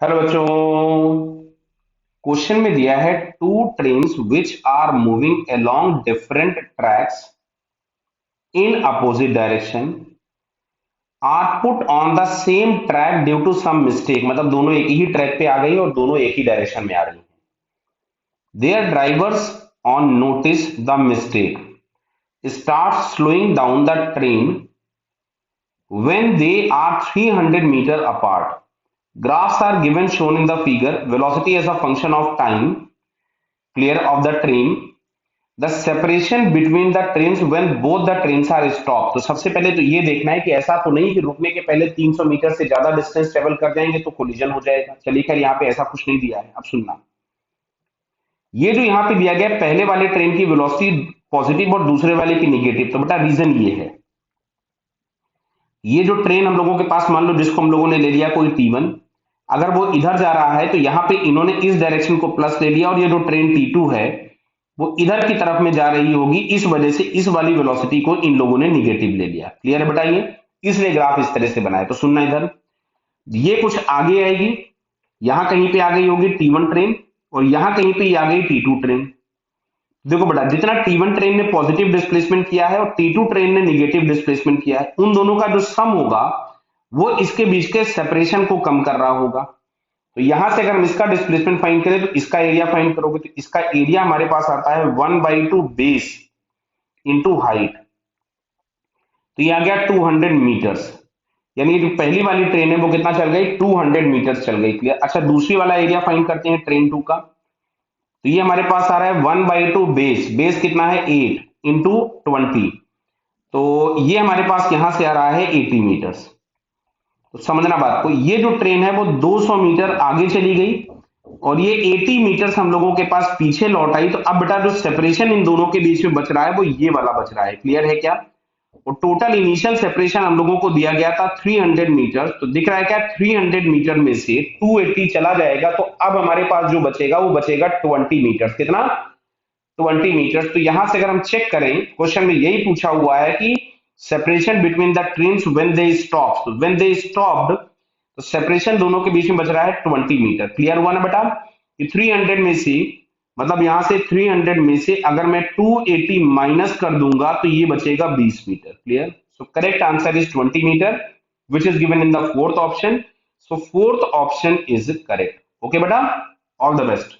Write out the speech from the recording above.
Hello बच्चों। Question में दिया है two trains which are moving along different tracks in opposite direction are put on the same track due to some mistake. मतलब दोनों एक ही track पे आ गई और दोनों एक ही डायरेक्शन में आ रही हैं। Their drivers on notice the mistake start slowing down the train when they are 300 meter apart. Graphs are given shown in the figure. Velocity as a function of time, clear of the train. The separation between the trains when both the trains are stopped. तो सबसे पहले तो ये देखना है कि ऐसा तो नहीं कि रुकने के पहले 300 मीटर से ज्यादा डिस्टेंस ट्रेवल कर जाएंगे तो कोलिजन हो जाएगा। चलिए खैर यहाँ पे ऐसा कुछ नहीं दिया है। अब सुनना, ये जो यहाँ पे दिया गया पहले वाले ट्रेन की वेलोसिटी पॉजिटिव और दूसरे वाले की निगेटिव, तो बेटा रीजन ये है, ये जो ट्रेन हम लोगों के पास मान लो जिसको हम लोगों ने ले लिया कोई T1, अगर वो इधर जा रहा है तो यहाँ पे इन्होंने इस डायरेक्शन को प्लस ले लिया और ये जो ट्रेन T2 है वो इधर की तरफ में जा रही होगी, इस वजह से इस वाली वेलोसिटी को इन लोगों ने निगेटिव ले लिया। क्लियर है बताइए, इसलिए ग्राफ इस तरह से बनाया। तो सुनना इधर, ये कुछ आगे आएगी, यहां कहीं पे आ गई होगी T1 ट्रेन और यहां कहीं पे आ गई T2 ट्रेन। देखो बेटा, जितना T1 ट्रेन ने पॉजिटिव डिस्प्लेसमेंट किया है और T2 ट्रेन ने निगेटिव डिस्प्लेसमेंट किया है, उन दोनों का जो सम होगा वो इसके बीच के सेपरेशन को कम कर रहा होगा। तो यहां से अगर हम इसका डिस्प्लेसमेंट फाइंड करें तो इसका एरिया फाइंड करोगे तो इसका एरिया हमारे पास आता है 1/2 बेस इंटू हाइट। तो ये आ गया 200 मीटर्स, यानी जो पहली वाली ट्रेन है वो कितना चल गई, 200 मीटर्स चल गई। क्लियर। अच्छा, दूसरी वाला एरिया फाइंड करते हैं ट्रेन 2 का। तो ये हमारे पास आ रहा है 1/2 बेस, बेस कितना है 8 इंटू 20, तो ये हमारे पास यहां से आ रहा है 80 मीटर्स। तो समझना बात को, ये जो ट्रेन है वो 200 मीटर आगे चली गई और ये 80 मीटर्स हम लोगों के पास पीछे लौट आई। तो अब बेटा जो सेपरेशन इन दोनों के बीच में बच रहा है वो ये वाला बच रहा है। क्लियर है क्या। और टोटल इनिशियल सेपरेशन हम लोगों को दिया गया था 300 मीटर, तो दिख रहा है क्या 300 मीटर में से 280 चला जाएगा तो अब हमारे पास जो बचेगा वो बचेगा 20 मीटर। कितना, 20 मीटर। तो यहां से अगर हम चेक करें, क्वेश्चन में यही पूछा हुआ है कि separation between the trains when they stop, तो व्हेन दे स्टॉप्ड तो सेपरेशन दोनों के बीच में बच रहा है 20 मीटर। क्लियर हुआ ना बेटा, कि 300 में से, मतलब यहां से 300 में से अगर मैं 280 माइनस कर दूंगा तो ये बचेगा 20 metre. Clear. So correct answer is 20 metre which is given in the fourth option. So fourth option is correct. Okay बेटा, ऑल द बेस्ट।